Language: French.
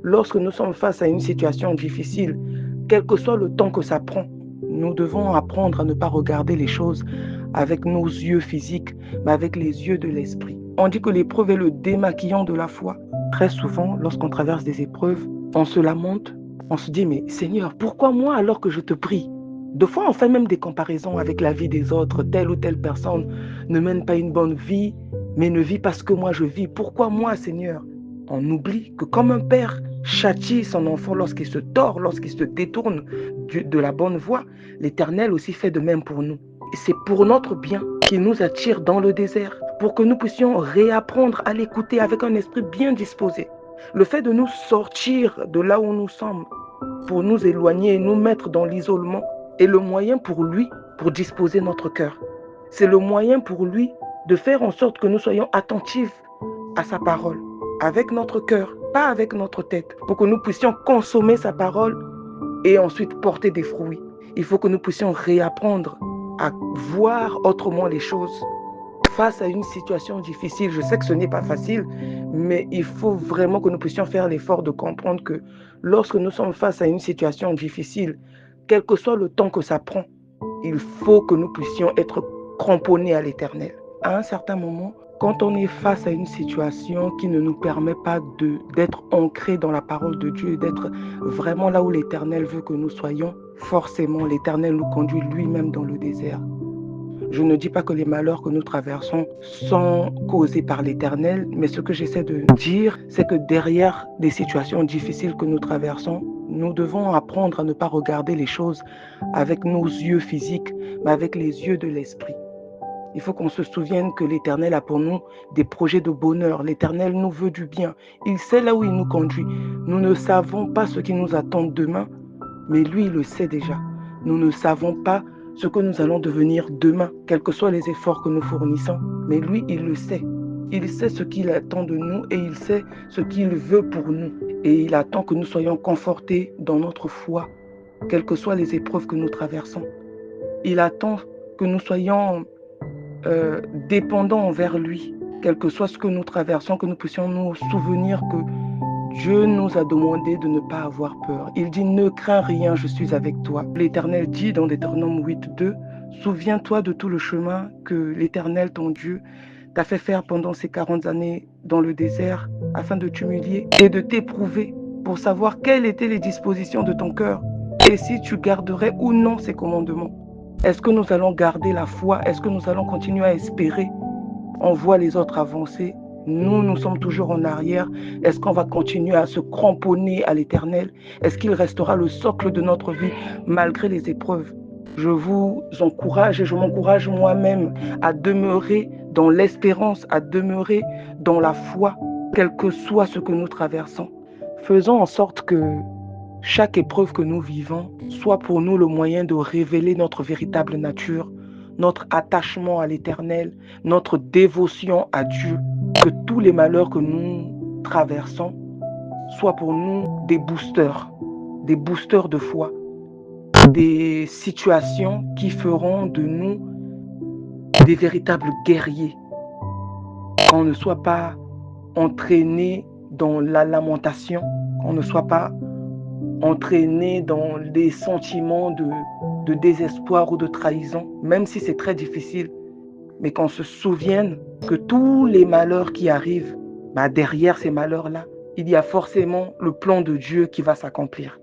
lorsque nous sommes face à une situation difficile, quel que soit le temps que ça prend, nous devons apprendre à ne pas regarder les choses avec nos yeux physiques, mais avec les yeux de l'esprit. On dit que l'épreuve est le démaquillant de la foi. Très souvent, lorsqu'on traverse des épreuves, on se lamente, on se dit, mais Seigneur, pourquoi moi alors que je te prie? Des fois, on fait même des comparaisons avec la vie des autres. Telle ou telle personne ne mène pas une bonne vie, mais ne vit pas ce que moi je vis. Pourquoi moi, Seigneur? On oublie que comme un père châtie son enfant lorsqu'il se tord, lorsqu'il se détourne de la bonne voie, l'Éternel aussi fait de même pour nous. Et c'est pour notre bien qu'il nous attire dans le désert, pour que nous puissions réapprendre à l'écouter avec un esprit bien disposé. Le fait de nous sortir de là où nous sommes, pour nous éloigner et nous mettre dans l'isolement, est le moyen pour lui, pour disposer notre cœur. C'est le moyen pour lui de faire en sorte que nous soyons attentifs à sa parole, avec notre cœur, pas avec notre tête, pour que nous puissions consommer sa parole et ensuite porter des fruits. Il faut que nous puissions réapprendre à voir autrement les choses. Face à une situation difficile, je sais que ce n'est pas facile, mais il faut vraiment que nous puissions faire l'effort de comprendre que lorsque nous sommes face à une situation difficile, quel que soit le temps que ça prend, il faut que nous puissions être cramponnés à l'Éternel. À un certain moment, quand on est face à une situation qui ne nous permet pas d'être ancrés dans la parole de Dieu, d'être vraiment là où l'Éternel veut que nous soyons, forcément l'Éternel nous conduit lui-même dans le désert. Je ne dis pas que les malheurs que nous traversons sont causés par l'Éternel, mais ce que j'essaie de dire, c'est que derrière des situations difficiles que nous traversons, nous devons apprendre à ne pas regarder les choses avec nos yeux physiques, mais avec les yeux de l'esprit. Il faut qu'on se souvienne que l'Éternel a pour nous des projets de bonheur. L'Éternel nous veut du bien. Il sait là où il nous conduit. Nous ne savons pas ce qui nous attend demain, mais lui, il le sait déjà. Nous ne savons pas ce que nous allons devenir demain, quels que soient les efforts que nous fournissons. Mais lui, il le sait. Il sait ce qu'il attend de nous et il sait ce qu'il veut pour nous. Et il attend que nous soyons confortés dans notre foi, quelles que soient les épreuves que nous traversons. Il attend que nous soyons dépendants envers lui, quel que soit ce que nous traversons, que nous puissions nous souvenir que Dieu nous a demandé de ne pas avoir peur. Il dit, ne crains rien, je suis avec toi. L'Éternel dit dans Deutéronome 8:2, souviens-toi de tout le chemin que l'Éternel, ton Dieu, t'a fait faire pendant ces 40 années dans le désert, afin de t'humilier et de t'éprouver pour savoir quelles étaient les dispositions de ton cœur et si tu garderais ou non ses commandements. Est-ce que nous allons garder la foi? Est-ce que nous allons continuer à espérer? On voit les autres avancer. Nous sommes toujours en arrière. Est-ce qu'on va continuer à se cramponner à l'Éternel? Est-ce qu'il restera le socle de notre vie malgré les épreuves? Je vous encourage et je m'encourage moi-même à demeurer dans l'espérance, à demeurer dans la foi, quel que soit ce que nous traversons. Faisons en sorte que chaque épreuve que nous vivons soit pour nous le moyen de révéler notre véritable nature, notre attachement à l'Éternel, notre dévotion à Dieu, que tous les malheurs que nous traversons soient pour nous des boosters de foi, des situations qui feront de nous des véritables guerriers, qu'on ne soit pas entraîné dans la lamentation, qu'on ne soit pas entraîné dans des sentiments de désespoir ou de trahison, même si c'est très difficile, mais qu'on se souvienne que tous les malheurs qui arrivent, derrière ces malheurs-là, il y a forcément le plan de Dieu qui va s'accomplir.